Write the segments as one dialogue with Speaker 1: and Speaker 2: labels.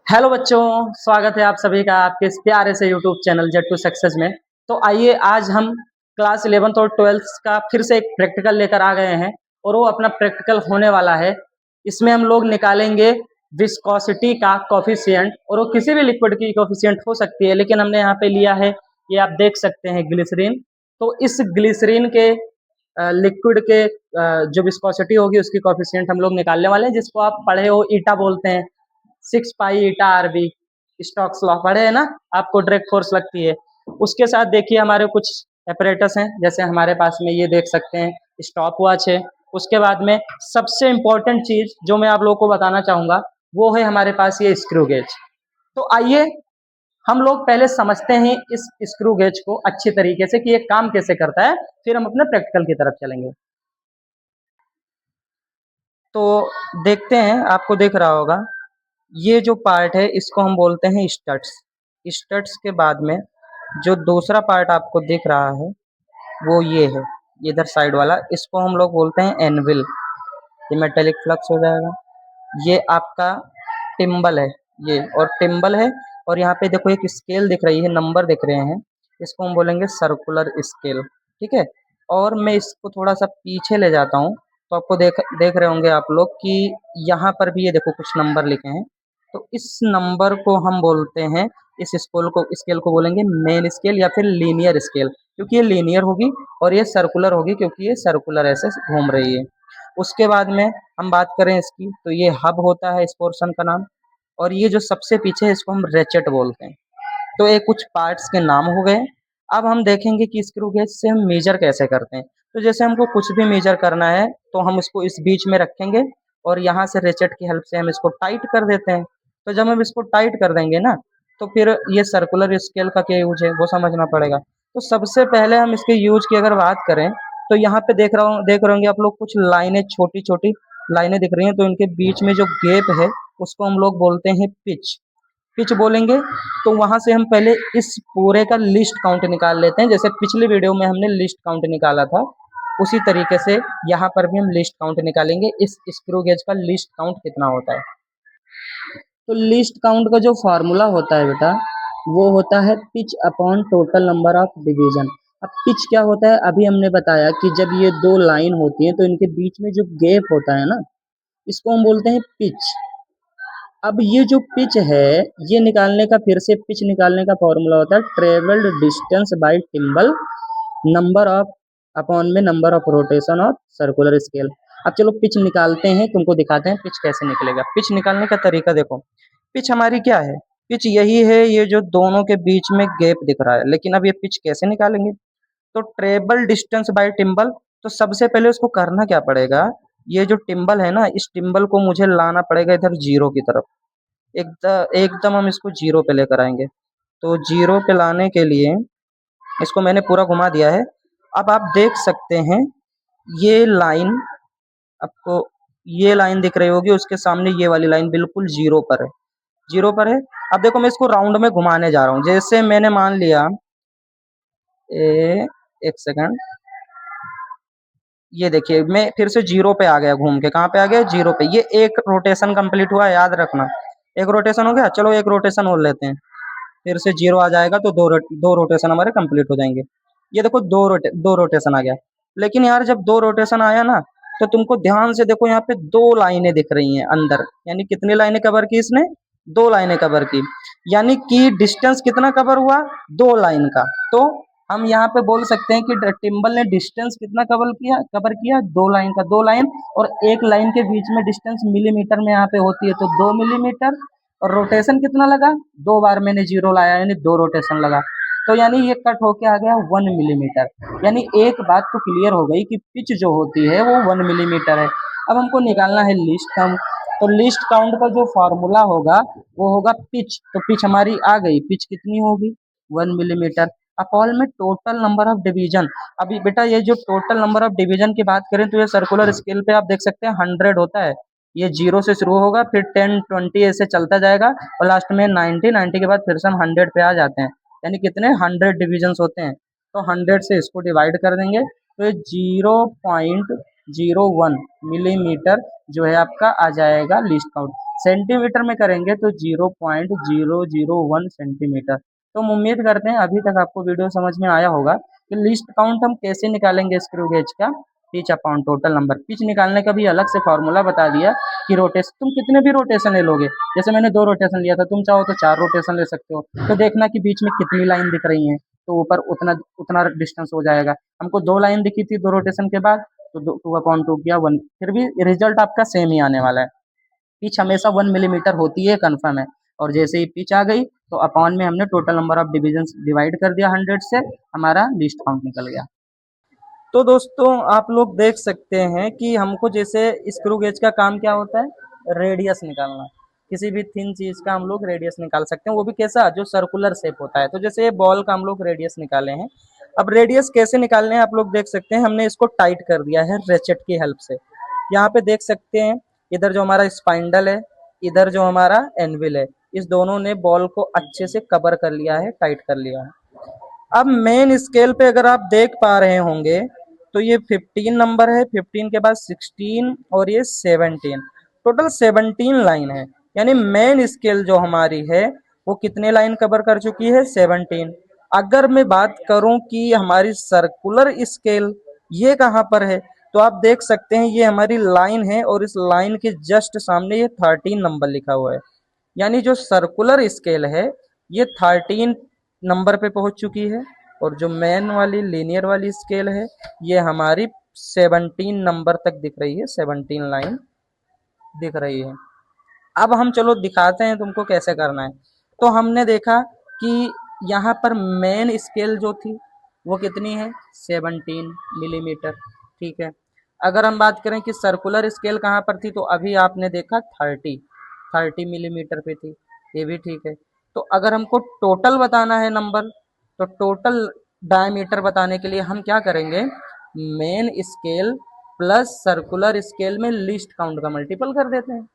Speaker 1: Hello बच्चों, स्वागत है आप सभी का आपके इस प्यारे से YouTube channel Z to success में। तो आइए आज हम क्लास 11th और 12th का फिर से एक प्रैक्टिकल लेकर आ गए हैं और वो अपना प्रैक्टिकल होने वाला है। इसमें हम लोग निकालेंगे विस्कोसिटी का कोफिशिएंट और वो किसी भी लिक्विड की कोफिशिएंट हो सकती है, लेकिन हमने यहाँ पे लिया है, ये आप देख सकते हैं, ग्लिसरीन। तो इस ग्लिसरीन के लिक्विड के जो विस्कोसिटी होगी उसकी कोफिशिएंट हम लोग निकालने वाले हैं, जिसको आप पढ़े हो ईटा बोलते हैं। 6 पाई ईटा आरबी स्टोक्स लॉ पढ़े है ना, आपको डायरेक्ट फोर्स लगती है। उसके साथ देखिए हमारे कुछ एपरेटस हैं, जैसे हमारे पास में ये देख सकते हैं स्टॉप वॉच है। उसके बाद में सबसे इम्पोर्टेंट चीज जो मैं आप लोगों को बताना चाहूंगा वो है हमारे पास ये स्क्रू गेज। तो आइए हम लोग पहले समझते हैं इस स्क्रू गेज को अच्छी तरीके से कि ये काम कैसे करता है, फिर हम अपने प्रैक्टिकल की तरफ चलेंगे। तो देखते हैं, आपको दिख रहा होगा ये जो पार्ट है इसको हम बोलते हैं स्टड्स। स्टड्स के बाद में जो दूसरा पार्ट आपको दिख रहा है वो ये है, इधर साइड वाला, इसको हम लोग बोलते हैं एनविल। ये मेटेलिक फ्लक्स हो जाएगा। ये आपका टिम्बल है, ये और टिम्बल है। और यहाँ पे देखो एक स्केल दिख रही है, नंबर दिख रहे हैं, इसको हम बोलेंगे सर्कुलर स्केल। ठीक है। और मैं इसको थोड़ा सा पीछे ले जाता हूँ, तो आपको देख देख रहे होंगे आप लोग कि यहाँ पर भी ये देखो कुछ नंबर लिखे हैं। तो इस नंबर को हम बोलते हैं, इस स्केल को बोलेंगे मेन स्केल या फिर लीनियर स्केल, क्योंकि ये लीनियर होगी और ये सर्कुलर होगी क्योंकि ये सर्कुलर ऐसे घूम रही है। उसके बाद में हम बात करें इसकी, तो ये हब होता है इस पोर्शन का नाम। और ये जो सबसे पीछे है इसको हम रेचेट बोलते हैं। तो ये कुछ पार्ट्स के नाम हो गए। अब हम देखेंगे कि स्क्रू गेज से हम मेजर कैसे करते हैं। तो जैसे हमको कुछ भी मेजर करना है तो हम इसको इस बीच में रखेंगे और यहाँ से रेचेट की हेल्प से हम इसको टाइट कर देते हैं। तो जब हम इसको टाइट कर देंगे ना, तो फिर ये सर्कुलर स्केल का क्या यूज है वो समझना पड़ेगा। तो सबसे पहले हम इसके यूज की अगर बात करें, तो यहाँ पे देख रहे होंगे आप लोग, कुछ लाइनें, छोटी छोटी लाइनें दिख रही हैं। तो इनके बीच में जो गैप है उसको हम लोग बोलते हैं पिच। पिच बोलेंगे। तो वहां से हम पहले इस पूरे का लिस्ट काउंट निकाल लेते हैं, जैसे पिछली वीडियो में हमने लिस्ट काउंट निकाला था, उसी तरीके से यहाँ पर भी हम लिस्ट काउंट निकालेंगे, इस स्क्रू गेज का लिस्ट काउंट कितना होता है। तो लिस्ट काउंट का जो फार्मूला होता है बेटा, वो होता है pitch upon total number of division. अब पिच क्या होता है, अभी हमने बताया कि जब ये दो लाइन होती है तो इनके बीच में जो गैप होता है ना, इसको हम बोलते हैं पिच। अब ये जो पिच है, ये निकालने का, फिर से पिच निकालने का फॉर्मूला होता है ट्रेवल्ड डिस्टेंस बाय टिम्बल नंबर ऑफ अपॉन में number of rotation of circular scale. अब चलो पिच निकालते हैं, तुमको दिखाते हैं पिच कैसे निकलेगा। पिच निकालने का तरीका देखो। पिच हमारी क्या है, पिच यही है, ये जो दोनों के बीच में गैप दिख रहा है। लेकिन अब ये पिच कैसे निकालेंगे, तो ट्रेबल डिस्टेंस बाय टिम्बल। तो सबसे पहले उसको करना क्या पड़ेगा, ये जो टिम्बल है ना, इस टिम्बल को मुझे लाना पड़ेगा इधर जीरो की तरफ। एकदम हम इसको जीरो पे लेकर आएंगे। तो जीरो पे लाने के लिए इसको मैंने पूरा घुमा दिया है। अब आप देख सकते हैं ये लाइन, आपको ये लाइन दिख रही होगी, उसके सामने ये वाली लाइन बिल्कुल जीरो पर है, जीरो पर है। अब देखो मैं इसको राउंड में घुमाने जा रहा हूँ, जैसे मैंने मान लिया एक सेकंड, ये देखिए मैं फिर से जीरो पे आ गया, घूम के कहाँ पे आ गया, जीरो पे। ये एक रोटेशन कंप्लीट हुआ, याद रखना, एक रोटेशन हो गया। चलो एक रोटेशन और लेते हैं, फिर से जीरो आ जाएगा तो दो रोटेशन हमारे कंप्लीट हो जाएंगे। ये देखो दो रोटेशन आ गया। लेकिन यार जब दो रोटेशन आया ना, तो तुमको ध्यान से देखो, यहाँ पे दो लाइनें दिख रही हैं अंदर। यानी कितनी लाइनें कवर की इसने, दो लाइनें कवर की। यानी कि डिस्टेंस कितना कवर हुआ, दो लाइन का। तो हम यहाँ पे बोल सकते हैं कि टिम्बल ने डिस्टेंस कितना कवर किया, दो लाइन का, दो लाइन। और एक लाइन के बीच में डिस्टेंस मिलीमीटर में यहाँ पे होती है, तो 2 मिलीमीटर। और रोटेशन कितना लगा, दो बार मैंने जीरो लाया, यानी दो रोटेशन लगा। तो यानी ये कट होके आ गया 1 मिलीमीटर। यानी एक बात तो क्लियर हो गई कि पिच जो होती है वो 1 मिलीमीटर है। अब हमको निकालना है लिस्ट काउंट। तो लिस्ट काउंट का जो फॉर्मूला होगा वो होगा पिच। तो पिच हमारी आ गई, पिच कितनी होगी, 1 मिलीमीटर अपॉन में टोटल नंबर ऑफ डिवीजन। अभी बेटा ये जो टोटल नंबर ऑफ डिवीजन की बात करें, तो ये सर्कुलर स्केल पे आप देख सकते हैं 100 होता है। ये जीरो से शुरू होगा, फिर 10 20 ऐसे चलता जाएगा, और लास्ट में 90 के बाद फिर से हम 100 पे आ जाते हैं। यानी कितने 100 डिविजन होते हैं। तो 100 से इसको डिवाइड कर देंगे, तो ये 0.1 0.01 मिलीमीटर जो है आपका आ जाएगा लिस्ट काउंट। सेंटीमीटर में करेंगे तो 0.001 सेंटीमीटर। तो हम उम्मीद करते हैं अभी तक आपको वीडियो समझ में आया होगा कि लिस्ट काउंट हम कैसे निकालेंगे स्क्रू गेज का pitch upon total number. Pitch निकालने का भी अलग से फॉर्मूला बता दिया कि रोटेशन तुम कितने भी रोटेशन ले लोगे, जैसे मैंने 2 रोटेशन लिया था, तुम चाहो तो 4 रोटेशन ले सकते हो। तो देखना कि बीच में कितनी लाइन दिख रही है, तो ऊपर उतना उतना डिस्टेंस हो जाएगा। हमको 2 लाइन दिखी थी 2 रोटेशन के बाद, तो 2/2 किया 1, फिर भी रिजल्ट आपका सेम ही आने वाला है। पिच हमेशा 1 मिलीमीटर होती है, कंफर्म है। और जैसे ही पिच आ गई तो अपॉन में हमने total number of division divide कर दिया 100 से, हमारा लिस्ट काउंट निकल गया। तो दोस्तों आप लोग देख सकते हैं कि हमको जैसे स्क्रू गेज का काम क्या होता है, रेडियस निकालना। किसी भी थिन चीज का हम लोग रेडियस निकाल सकते हैं, वो भी कैसा, जो सर्कुलर शेप होता है। तो जैसे बॉल का हम लोग रेडियस निकाले हैं, अब रेडियस कैसे निकालने हैं आप लोग देख सकते हैं। हमने इसको टाइट कर दिया है रेचेट की हेल्प से। यहाँ पे देख सकते हैं, इधर जो हमारा स्पाइंडल है, इधर जो हमारा एनविल है, इस दोनों ने बॉल को अच्छे से कवर कर लिया है, टाइट कर लिया है। अब मेन स्केल पे अगर आप देख पा रहे होंगे तो ये 15 नंबर है, 15 के बाद 16 और ये 17, टोटल 17 लाइन है। यानी मेन स्केल जो हमारी है वो कितने लाइन कवर कर चुकी है, 17। अगर मैं बात करूं कि हमारी सर्कुलर स्केल ये कहाँ पर है, तो आप देख सकते हैं ये हमारी लाइन है और इस लाइन के जस्ट सामने ये 13 नंबर लिखा हुआ है। यानी जो सर्कुलर स्केल है ये 13 नंबर पे पहुंच चुकी है, और जो मेन वाली लीनियर वाली स्केल है ये हमारी 17 नंबर तक दिख रही है, 17 लाइन दिख रही है। अब हम चलो दिखाते हैं तुमको कैसे करना है। तो हमने देखा कि यहाँ पर मेन स्केल जो थी वो कितनी है, 17 मिलीमीटर, ठीक है। अगर हम बात करें कि सर्कुलर स्केल कहाँ पर थी, तो अभी आपने देखा 30 मिलीमीटर पे थी, ये भी ठीक है। तो अगर हमको टोटल बताना है नंबर, तो टोटल डायमीटर बताने के लिए हम क्या करेंगे, main scale plus circular scale में लीस्ट काउंट का मल्टीपल कर देते हैं।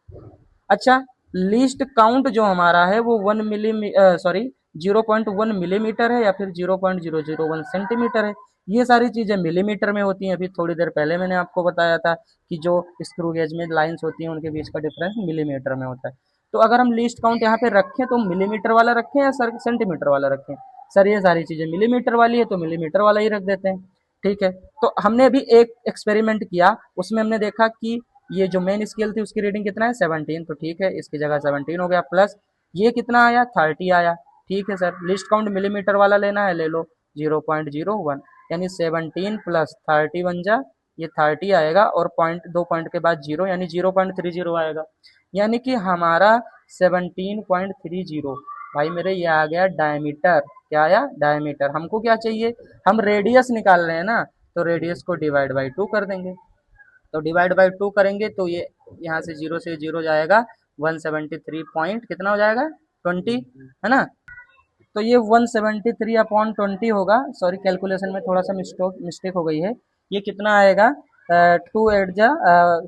Speaker 1: अच्छा, लीस्ट काउंट जो हमारा है वो 0.1 मिलीमीटर है या फिर 0.001 सेंटीमीटर है। ये सारी चीजें मिलीमीटर में होती हैं। अभी थोड़ी देर पहले मैंने आपको बताया था कि जो स्क्रू गेज में लाइंस होती हैं उनके बीच का डिफरेंस मिलीमीटर में होता है। तो अगर हम लीस्ट काउंट यहाँ पे रखें तो मिलीमीटर वाला रखें या सेंटीमीटर वाला रखें, सर ये सारी चीजें मिलीमीटर वाली है तो मिलीमीटर वाला ही रख देते हैं, ठीक है। तो हमने अभी एक एक्सपेरिमेंट किया, उसमें हमने देखा कि ये जो मेन स्केल थी उसकी रीडिंग कितना है, 17, तो ठीक है इसकी जगह 17 हो गया, प्लस ये कितना आया, 30 आया, ठीक है सर। लिस्ट काउंट मिलीमीटर वाला लेना है, ले लो 0.01, यानी 17 प्लस 30 बन जा, ये 30 आएगा, और पॉइंट 2 पॉइंट के बाद 0 यानी 0.30 आएगा। यानी कि हमारा 17.30, भाई मेरे ये आ गया डायमीटर। क्या आया, डायमीटर। हमको क्या चाहिए, हम रेडियस निकाल रहे हैं ना, तो रेडियस को डिवाइड बाई 2 कर देंगे। तो डिवाइड बाई 2 करेंगे तो ये यहाँ से 0 से 0 जाएगा, 173 पॉइंट कितना हो जाएगा, 20, है ना। तो ये 173/20 होगा, सॉरी कैलकुलेशन में थोड़ा सा मिस्टेक हो गई है। ये कितना आएगा, 2 8 जा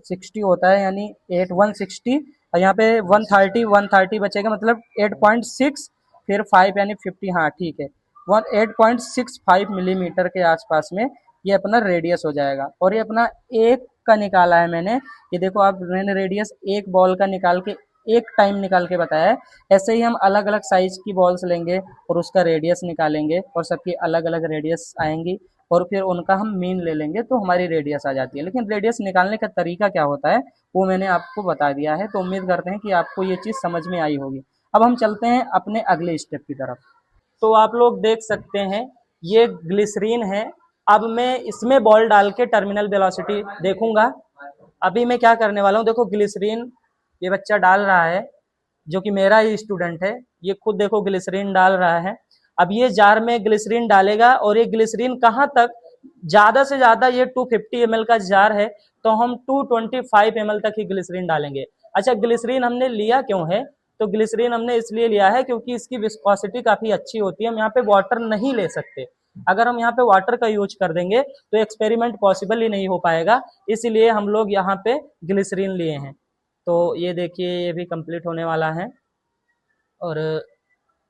Speaker 1: 60 होता है, यानी 160, और यहाँ पे 130 बचेगा, मतलब 8.6, फिर 5 यानी 50, हाँ ठीक है, 8.65 मिलीमीटर के आसपास में ये अपना रेडियस हो जाएगा। और ये अपना एक का निकाला है मैंने, ये देखो आप, मैंने रेडियस एक बॉल का निकाल के एक टाइम निकाल के बताया है। ऐसे ही हम अलग अलग साइज की बॉल्स लेंगे और उसका रेडियस निकालेंगे, और सबकी अलग अलग रेडियस आएंगी, और फिर उनका हम मीन ले लेंगे तो हमारी रेडियस आ जाती है। लेकिन रेडियस निकालने का तरीका क्या होता है वो मैंने आपको बता दिया है, तो उम्मीद करते हैं कि आपको ये चीज़ समझ में आई होगी। अब हम चलते हैं अपने अगले स्टेप की तरफ। तो आप लोग देख सकते हैं ये ग्लिसरीन है। अब मैं इसमें बॉल डाल के टर्मिनल वेलोसिटी देखूंगा। अभी मैं क्या करने वाला हूँ, देखो ग्लिसरीन ये बच्चा डाल रहा है, जो कि मेरा ही स्टूडेंट है, ये खुद देखो ग्लिसरीन डाल रहा है। अब ये जार में ग्लिसरीन डालेगा, और ये ग्लिसरीन कहाँ तक, ज्यादा से ज्यादा ये 250 ml का जार है, तो हम 225 ml तक ही ग्लिसरीन डालेंगे। अच्छा, ग्लिसरीन हमने लिया क्यों है, तो ग्लिसरीन हमने इसलिए लिया है क्योंकि इसकी विस्कोसिटी काफी अच्छी होती है। हम यहाँ पे वाटर नहीं ले सकते, अगर हम यहाँ पे वाटर का यूज कर देंगे तो एक्सपेरिमेंट पॉसिबल ही नहीं हो पाएगा, इसलिए हम लोग यहाँ पे ग्लिसरीन लिए हैं। तो ये देखिए ये भी कंप्लीट होने वाला है, और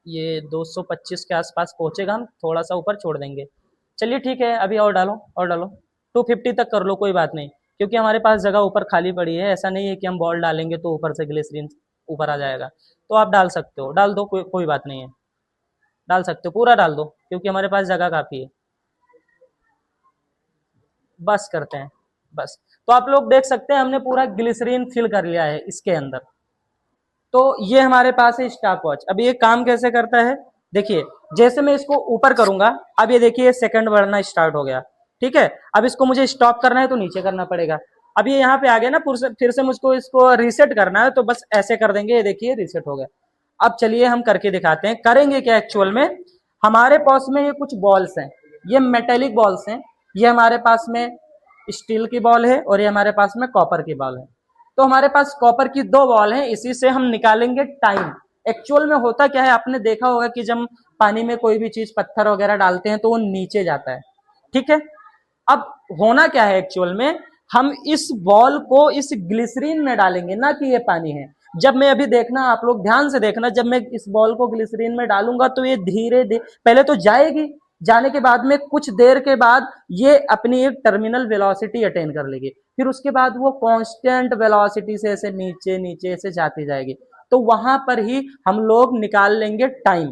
Speaker 1: ये 225 के आसपास पहुंचेगा, हम थोड़ा सा ऊपर छोड़ देंगे। चलिए ठीक है, अभी और डालो और डालो, 250 तक कर लो, कोई बात नहीं, क्योंकि हमारे पास जगह ऊपर खाली पड़ी है। ऐसा नहीं है कि हम बॉल डालेंगे तो ऊपर से ग्लिसरीन ऊपर आ जाएगा। तो आप डाल सकते हो, डाल दो, कोई बात नहीं है, डाल सकते हो, पूरा डाल दो क्योंकि हमारे पास जगह काफ़ी है। बस करते हैं, बस। तो आप लोग देख सकते हैं हमने पूरा ग्लिसरीन फिल कर लिया है इसके अंदर। तो ये हमारे पास है स्टॉप वॉच। अब ये काम कैसे करता है, देखिए जैसे मैं इसको ऊपर करूंगा, अब ये देखिए सेकंड बढ़ना स्टार्ट हो गया। ठीक है, अब इसको मुझे स्टॉप करना है तो नीचे करना पड़ेगा। अब ये यहाँ पे आ गया ना, फिर से मुझको इसको रीसेट करना है तो बस ऐसे कर देंगे, ये देखिए रीसेट हो गया। अब चलिए हम करके दिखाते हैं, करेंगे क्या एक्चुअल में। हमारे पास में ये कुछ बॉल्स हैं, ये मेटेलिक बॉल्स हैं। ये हमारे पास में स्टील की बॉल है और ये हमारे पास में कॉपर की बॉल है। तो हमारे पास कॉपर की दो बॉल हैं, इसी से हम निकालेंगे टाइम। एक्चुअल में होता क्या है, आपने देखा होगा कि जब पानी में कोई भी चीज पत्थर वगैरह डालते हैं तो वो नीचे जाता है। ठीक है, अब होना क्या है एक्चुअल में, हम इस बॉल को इस ग्लिसरीन में डालेंगे, ना कि ये पानी है। जब मैं अभी देखना, आप लोग ध्यान से देखना, जब मैं इस बॉल को ग्लिसरीन में डालूंगा तो ये धीरे धीरे पहले तो जाएगी, जाने के बाद में कुछ देर के बाद ये अपनी एक टर्मिनल वेलोसिटी अटेन कर लेगी, फिर उसके बाद वो कांस्टेंट वेलोसिटी से ऐसे नीचे नीचे ऐसे जाती जाएगी। तो वहां पर ही हम लोग निकाल लेंगे टाइम।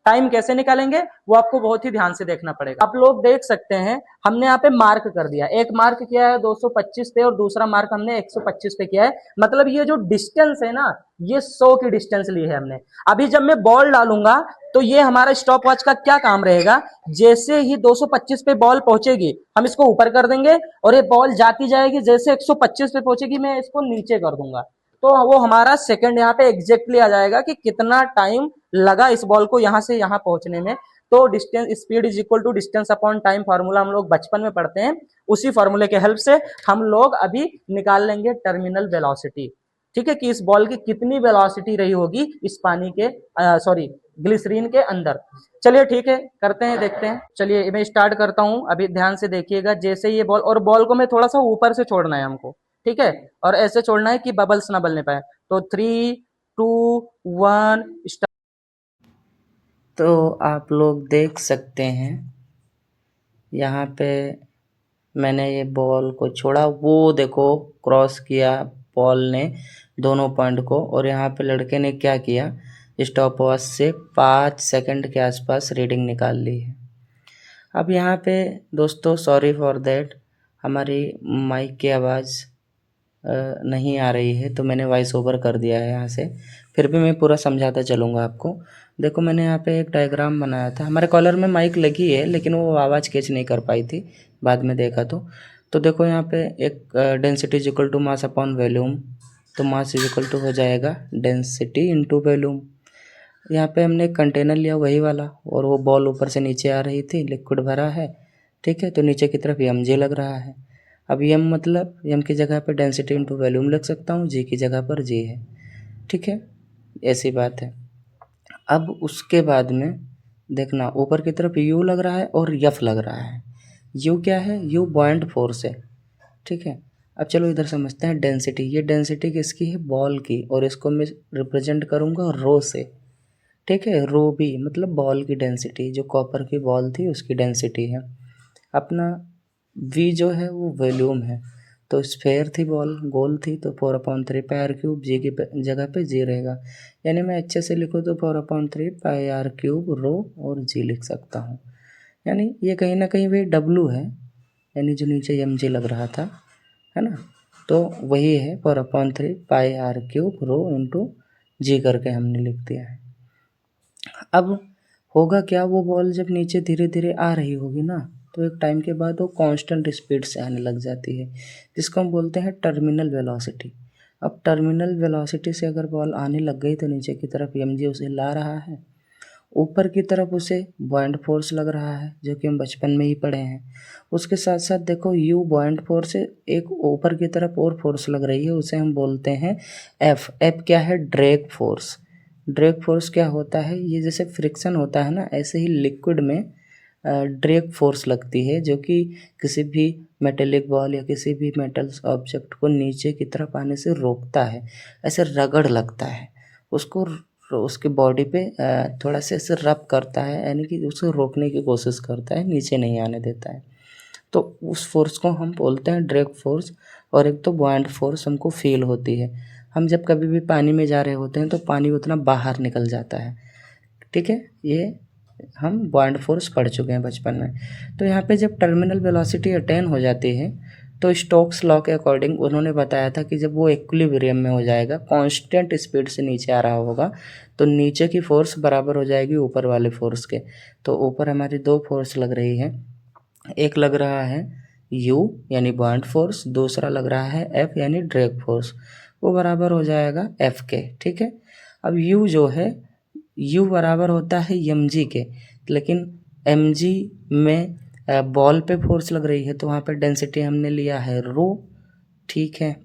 Speaker 1: टाइम कैसे निकालेंगे वो आपको बहुत ही ध्यान से देखना पड़ेगा। आप लोग देख सकते हैं हमने यहाँ पे मार्क कर दिया, एक मार्क किया है 225 पे और दूसरा मार्क हमने 125 पे किया है। मतलब ये जो डिस्टेंस है ना, ये 100 की डिस्टेंस ली है हमने। अभी जब मैं बॉल डालूंगा तो ये हमारा स्टॉप वॉच का क्या काम रहेगा, जैसे ही 225 पे बॉल पहुंचेगी हम इसको ऊपर कर देंगे और ये बॉल जाती जाएगी, जैसे 125 पे पहुंचेगी मैं इसको नीचे कर दूंगा। तो वो हमारा सेकंड यहाँ पे एग्जैक्टली आ जाएगा कि कितना टाइम लगा इस बॉल को यहाँ से यहाँ पहुंचने में। तो distance, speed is equal to distance upon time formula हम लोग बचपन में पढ़ते हैं, उसी फार्मूले के हेल्प से हम लोग अभी निकाल लेंगे टर्मिनल वेलोसिटी। ठीक है, कि इस बॉल की कितनी वेलोसिटी रही होगी इस पानी के सॉरी ग्लिसरीन के अंदर। चलिए ठीक है, करते हैं, देखते हैं। चलिए मैं स्टार्ट करता हूं, अभी ध्यान से देखिएगा। जैसे ये बॉल, और बॉल को मैं थोड़ा सा ऊपर से छोड़ना है हमको, ठीक है, और ऐसे छोड़ना है कि बबल्स ना बनने पाए। तो 3 2 1 स्टार्ट। तो आप लोग देख सकते हैं यहाँ पे मैंने ये बॉल को छोड़ा, वो देखो क्रॉस किया बॉल ने दोनों पॉइंट को, और यहाँ पे लड़के ने क्या किया, स्टॉप वॉच से 5 सेकंड के आसपास रीडिंग निकाल ली है। अब यहाँ पे दोस्तों सॉरी फॉर दैट, हमारी माइक की आवाज़ नहीं आ रही है तो मैंने वॉइस ओवर कर दिया है यहाँ से। फिर भी मैं पूरा समझाता चलूँगा आपको। देखो मैंने यहाँ पे एक डायग्राम बनाया था, हमारे कॉलर में माइक लगी है लेकिन वो आवाज़ कैच नहीं कर पाई थी, बाद में देखा तो देखो यहाँ पे एक density is equal to mass upon volume, तो मास इज इक्वल टू हो जाएगा डेंसिटी इंटू वॉल्यूम। यहाँ पे हमने एक कंटेनर लिया वही वाला, और वो बॉल ऊपर से नीचे आ रही थी, लिक्विड भरा है, ठीक है, तो नीचे की तरफ एम जी लग रहा है। अब एम मतलब एम की जगह पर डेंसिटी इंटू वॉल्यूम लिख सकता हूँ, जी की जगह पर जी है, ठीक है, ऐसी बात है। अब उसके बाद में देखना ऊपर की तरफ यू लग रहा है और यफ लग रहा है। यू क्या है, यू बॉइंट फोर्स है, ठीक है। अब चलो इधर समझते हैं डेंसिटी। ये डेंसिटी किसकी है, बॉल की, और इसको मैं रिप्रेजेंट करूँगा रो से, ठीक है। रो बी मतलब बॉल की डेंसिटी, जो कॉपर की बॉल थी उसकी डेंसिटी है। अपना वी जो है वो वॉल्यूम है, तो स्फेयर थी बॉल, गोल थी, तो 4/3 पाई आर क्यूब, जी की जगह पे जी रहेगा। यानी मैं अच्छे से लिखूँ तो 4/3 पाई आर क्यूब रो और जी लिख सकता हूँ। यानी ये कहीं ना कहीं वही डब्लू है, यानी जो नीचे एम जी लग रहा था, है ना, तो वही है 4/3 पाई आर क्यूब रो इंटू जी करके हमने लिख दिया है। अब होगा क्या, वो बॉल जब नीचे धीरे धीरे आ रही होगी ना, तो एक टाइम के बाद वो कांस्टेंट स्पीड से आने लग जाती है, जिसको हम बोलते हैं टर्मिनल वेलोसिटी। अब टर्मिनल वेलोसिटी से अगर बॉल आने लग गई तो नीचे की तरफ एम जी उसे ला रहा है, ऊपर की तरफ उसे बॉइंट फोर्स लग रहा है, जो कि हम बचपन में ही पढ़े हैं। उसके साथ साथ देखो यू बॉइंट फोर्स है, एक ऊपर की तरफ और फोर्स लग रही है, उसे हम बोलते हैं एफ। एफ क्या है, ड्रैग फोर्स। ड्रैग फोर्स क्या होता है, ये जैसे फ्रिक्शन होता है ना, ऐसे ही लिक्विड में ड्रैग फोर्स लगती है, जो कि किसी भी मेटेलिक बॉल या किसी भी मेटल ऑब्जेक्ट को नीचे की तरफ आने से रोकता है, ऐसे रगड़ लगता है उसको, उसके बॉडी पे थोड़ा सा ऐसे रब करता है, यानी कि उसे रोकने की कोशिश करता है, नीचे नहीं आने देता है। तो उस फोर्स को हम बोलते हैं ड्रैग फोर्स। और एक तो बॉयंट फोर्स हमको फील होती है। हम जब कभी भी पानी में जा रहे होते हैं तो पानी उतना बाहर निकल जाता है, ठीक है। ये हम बॉयंट फोर्स पढ़ चुके हैं बचपन में। तो यहाँ पे जब टर्मिनल वेलोसिटी अटेन हो जाती है तो स्टोक्स लॉ के अकॉर्डिंग उन्होंने बताया था कि जब वो इक्विलिब्रियम में हो जाएगा, कांस्टेंट स्पीड से नीचे आ रहा होगा, तो नीचे की फोर्स बराबर हो जाएगी ऊपर वाले फोर्स के। तो ऊपर हमारी दो फोर्स लग रही है, एक लग रहा है U यानी बॉयंट फोर्स, दूसरा लग रहा है F यानी ड्रैग फोर्स। वो बराबर हो जाएगा F के, ठीक है। अब U जो है, U बराबर होता है mg के, लेकिन mg में बॉल पे फोर्स लग रही है तो वहाँ पे डेंसिटी हमने लिया है रो, ठीक है।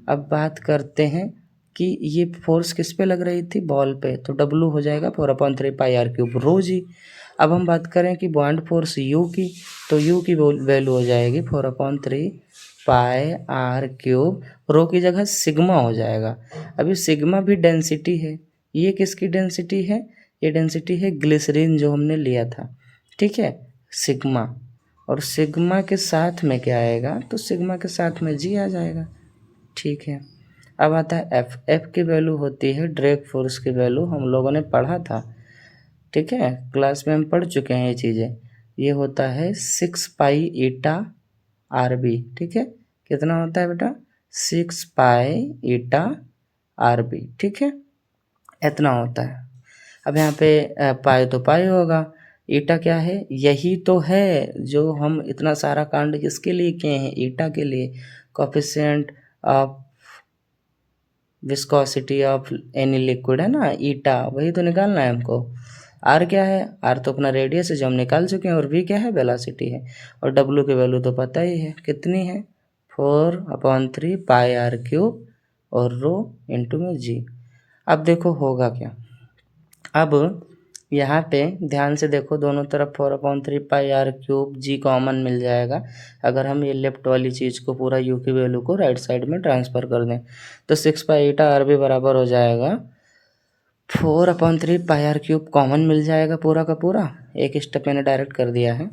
Speaker 1: अब बात करते हैं कि ये फोर्स किस पे लग रही थी, बॉल पे, तो W हो जाएगा 4/3πr³ रो जी। अब हम बात करें कि बॉयंट फोर्स U की, तो U की वैल्यू हो जाएगी 4/3πr³ रो की जगह सिग्मा हो जाएगा। अभी सिग्मा भी डेंसिटी है, ये किसकी डेंसिटी है, ये डेंसिटी है ग्लिसरीन जो हमने लिया था, ठीक है, सिग्मा। और सिग्मा के साथ में क्या आएगा, तो सिग्मा के साथ में G आ जाएगा, ठीक है। अब आता है F। F की वैल्यू होती है ड्रैग फोर्स की वैल्यू, हम लोगों ने पढ़ा था, ठीक है, क्लास में हम पढ़ चुके हैं ये चीज़ें। ये होता है 6π/RB, ठीक है। कितना होता है बेटा, 6π/RB, ठीक है, इतना होता है। अब यहाँ पे पाई तो पाई होगा, ईटा क्या है, यही तो है जो हम इतना सारा कांड किसके लिए किए हैं, ईटा के लिए। Coefficient of viscosity of any liquid है ना, ईटा, वही तो निकालना है हमको। आर क्या है, आर तो अपना रेडियस है जो हम निकाल चुके हैं, और वी क्या है, वेलोसिटी है। और डब्ल्यू की वैल्यू तो पता ही है कितनी है, 4/3πr³ और रो इंटू में जी। अब देखो होगा क्या, अब यहाँ पे ध्यान से देखो, दोनों तरफ 4/3πr³ जी कॉमन मिल जाएगा। अगर हम ये लेफ्ट वाली चीज़ को पूरा यू की वैल्यू को राइट साइड में ट्रांसफ़र कर दें तो 6π/RB बराबर हो जाएगा 4/3πr³ कॉमन मिल जाएगा पूरा का पूरा, एक स्टेप मैंने डायरेक्ट कर दिया है।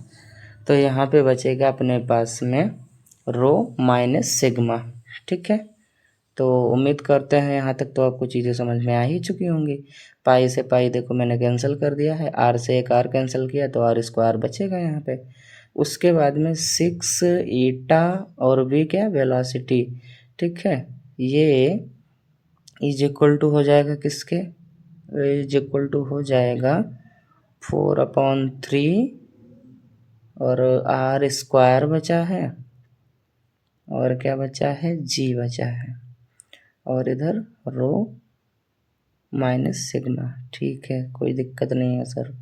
Speaker 1: तो यहाँ पे बचेगा अपने पास में रो माइनस सिग्मा, ठीक है। तो उम्मीद करते हैं यहाँ तक तो आपको चीज़ें समझ में आ ही चुकी होंगी। पाई से पाई देखो मैंने कैंसिल कर दिया है, आर से एक आर कैंसिल किया तो R² बचेगा यहाँ पे। उसके बाद में 6 ईटा और वी क्या, वेलोसिटी, ठीक है। ये इज इक्वल टू हो जाएगा किसके, इज इक्वल टू हो जाएगा 4/3 और R² बचा है, और क्या बचा है, G बचा है, और इधर रो माइनस सिग्मा, ठीक है, कोई दिक्कत नहीं है सर।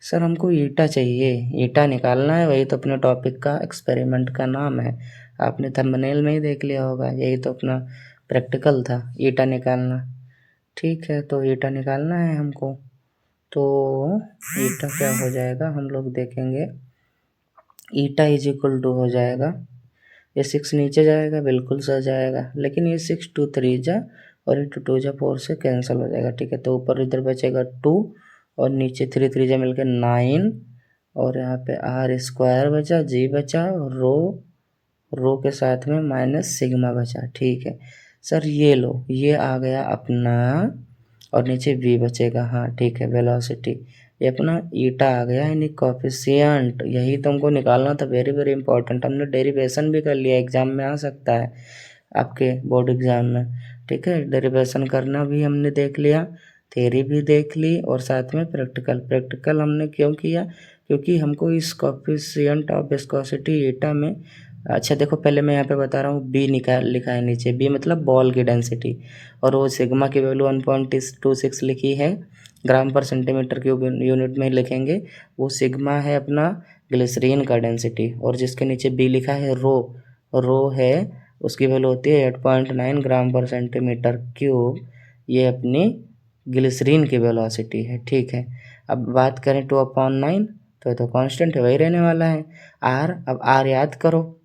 Speaker 1: सर हमको ईटा चाहिए, ईटा निकालना है, वही तो अपने टॉपिक का एक्सपेरिमेंट का नाम है, आपने थंबनेल में ही देख लिया होगा, यही तो अपना प्रैक्टिकल था, ईटा निकालना, ठीक है। तो ईटा निकालना है हमको, तो ईटा क्या हो जाएगा हम लोग देखेंगे, ईटा इज इक्वल टू हो जाएगा, ये 6 नीचे जाएगा, बिल्कुल सह जाएगा, लेकिन ये 6 2 3 जा और ये 2 2 जा 4 से कैंसिल हो जाएगा, ठीक है। तो ऊपर इधर बचेगा 2 और नीचे 3 3 जा मिलकर 9, और यहाँ पे R² बचा, G बचा, रो के साथ में माइनस सिग्मा बचा, ठीक है। सर ये लो, ये आ गया अपना, और नीचे V बचेगा, हाँ ठीक है, वेलोसिटी, ये अपना ईटा आ गया, यानी कोफिशिएंट, यही तो हमको निकालना था, वेरी वेरी इंपॉर्टेंट। हमने डेरिवेशन भी कर लिया, एग्जाम में आ सकता है आपके बोर्ड एग्जाम में, ठीक है। डेरिवेशन करना भी हमने देख लिया, थ्योरी भी देख ली, और साथ में प्रैक्टिकल हमने क्यों किया, क्योंकि हमको इस कोफिशिएंट ऑफ विस्कोसिटी ईटा में, अच्छा देखो पहले मैं यहाँ पे बता रहा हूँ, बी लिखा है नीचे, बी मतलब बॉल की डेंसिटी, और वो सिग्मा की वैल्यू 1.26 लिखी है, ग्राम पर सेंटीमीटर क्यूब यूनिट में लिखेंगे, वो सिग्मा है अपना ग्लिसरीन का डेंसिटी, और जिसके नीचे बी लिखा है रो है, उसकी वैल्यू होती है 8.9 ग्राम पर सेंटीमीटर क्यूब, ये अपनी ग्लिसरीन की वेलोसिटी है, ठीक है। अब बात करें 2/9, तो कांस्टेंट है, वही रहने वाला है। आर, अब आर याद करो,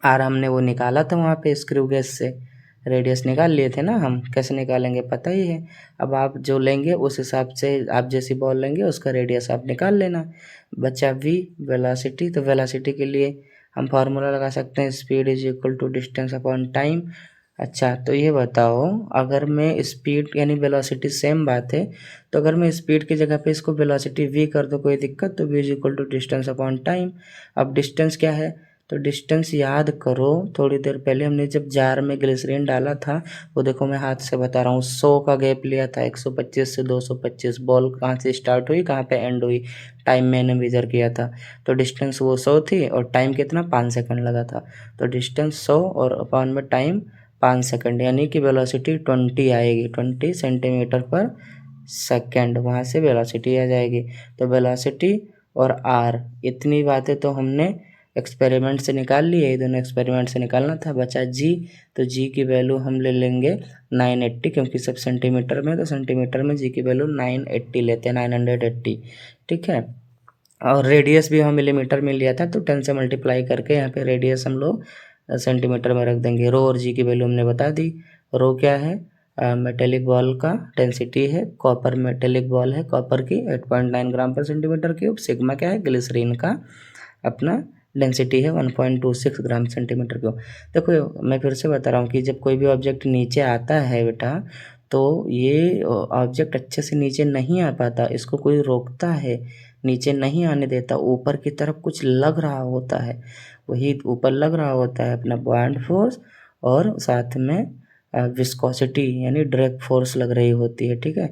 Speaker 1: आर हमने वो निकाला था वहाँ पे स्क्रू गेज से, रेडियस निकाल लिए थे ना हम, कैसे निकालेंगे पता ही है। अब आप जो लेंगे उस हिसाब से, आप जैसी बॉल लेंगे उसका रेडियस आप निकाल लेना। बचा वी, वेलोसिटी, तो वेलोसिटी के लिए हम फार्मूला लगा सकते हैं speed is equal to distance upon time. अच्छा, तो ये बताओ, अगर मैं स्पीड यानी वेलोसिटी सेम बात है, तो अगर मैं स्पीड की जगह पे इसको वेलोसिटी v कर दो कोई दिक्कत, तो v is equal to distance upon time. अब डिस्टेंस क्या है, तो डिस्टेंस याद करो, थोड़ी देर पहले हमने जब जार में ग्लिसरीन डाला था, वो देखो मैं हाथ से बता रहा हूँ, 100 का गैप लिया था, 125 से 225, बॉल कहाँ से स्टार्ट हुई कहाँ पे एंड हुई, टाइम मैंने मेजर किया था, तो डिस्टेंस वो 100 थी और टाइम कितना 5 सेकंड लगा था। तो डिस्टेंस 100 और अपॉन में टाइम 5 सेकंड, यानी कि वेलोसिटी 20 आएगी, 20 सेंटीमीटर पर सेकंड, वहाँ से वेलोसिटी आ जाएगी। तो वेलोसिटी और आर, इतनी बातें तो हमने एक्सपेरिमेंट से निकाल ली है, ये दोनों एक्सपेरिमेंट से निकालना था। बचा जी, तो जी की वैल्यू हम ले लेंगे 980, क्योंकि सब सेंटीमीटर में, तो सेंटीमीटर में जी की वैल्यू 980 लेते हैं, 980, ठीक है। और रेडियस भी हम मिलीमीटर में लिया था, तो 10 से मल्टीप्लाई करके यहाँ पे रेडियस हम लोग सेंटीमीटर में रख देंगे। रो और जी की वैल्यू हमने बता दी। रो क्या है, मेटेलिक बॉल का डेंसिटी है, कॉपर मेटेलिक बॉल है कॉपर की 8.9 ग्राम पर सेंटीमीटर क्यूब। सिग्मा क्या है, ग्लिसरीन का अपना डेंसिटी है 1.26 ग्राम सेंटीमीटर क्यूब। देखो मैं फिर से बता रहा हूँ कि जब कोई भी ऑब्जेक्ट नीचे आता है बेटा, तो ये ऑब्जेक्ट अच्छे से नीचे नहीं आ पाता, इसको कोई रोकता है, नीचे नहीं आने देता, ऊपर की तरफ कुछ लग रहा होता है, वही ऊपर लग रहा होता है अपना बॉन्ड फोर्स, और साथ में विस्कोसिटी यानी ड्रैग फोर्स लग रही होती है, ठीक है।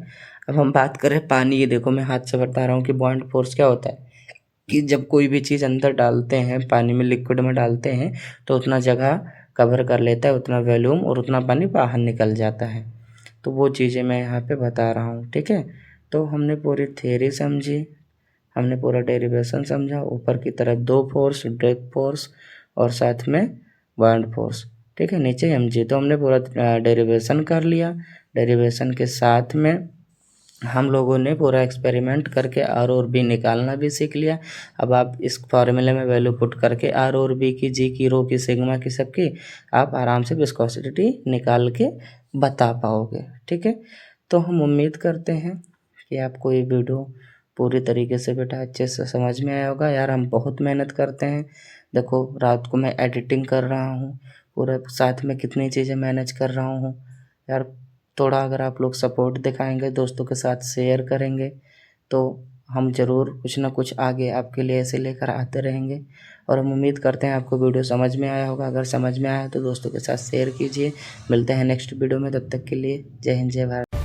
Speaker 1: अब हम बात करें पानी की, देखो मैं हाथ से बता रहा हूँ कि बॉन्ड फोर्स क्या होता है, कि जब कोई भी चीज़ अंदर डालते हैं, पानी में लिक्विड में डालते हैं, तो उतना जगह कवर कर लेता है, उतना वॉल्यूम, और उतना पानी बाहर निकल जाता है। तो वो चीज़ें मैं यहाँ पे बता रहा हूँ, ठीक है। तो हमने पूरी थ्योरी समझी, हमने पूरा डेरिवेशन समझा, ऊपर की तरफ 2 फोर्स, ड्रैग फोर्स और साथ में बॉन्ड फोर्स, ठीक है। नीचे mg, तो हमने पूरा डेरिवेशन कर लिया। डेरिवेशन के साथ में हम लोगों ने पूरा एक्सपेरिमेंट करके आर और बी निकालना भी सीख लिया। अब आप इस फार्मूले में वैल्यू पुट करके आर और बी की, जी की, रो की, सिग्मा की, सबकी आप आराम से विस्कोसिटी निकाल के बता पाओगे, ठीक है। तो हम उम्मीद करते हैं कि आपको ये वीडियो पूरी तरीके से बेटा अच्छे से समझ में आया होगा। यार हम बहुत मेहनत करते हैं, देखो रात को मैं एडिटिंग कर रहा हूँ, पूरा साथ में कितनी चीज़ें मैनेज कर रहा हूँ यार। थोड़ा अगर आप लोग सपोर्ट दिखाएंगे, दोस्तों के साथ शेयर करेंगे, तो हम ज़रूर कुछ ना कुछ आगे आपके लिए ऐसे लेकर आते रहेंगे। और हम उम्मीद करते हैं आपको वीडियो समझ में आया होगा। अगर समझ में आया तो दोस्तों के साथ शेयर कीजिए। मिलते हैं नेक्स्ट वीडियो में, तब तक के लिए जय हिंद जय भारत।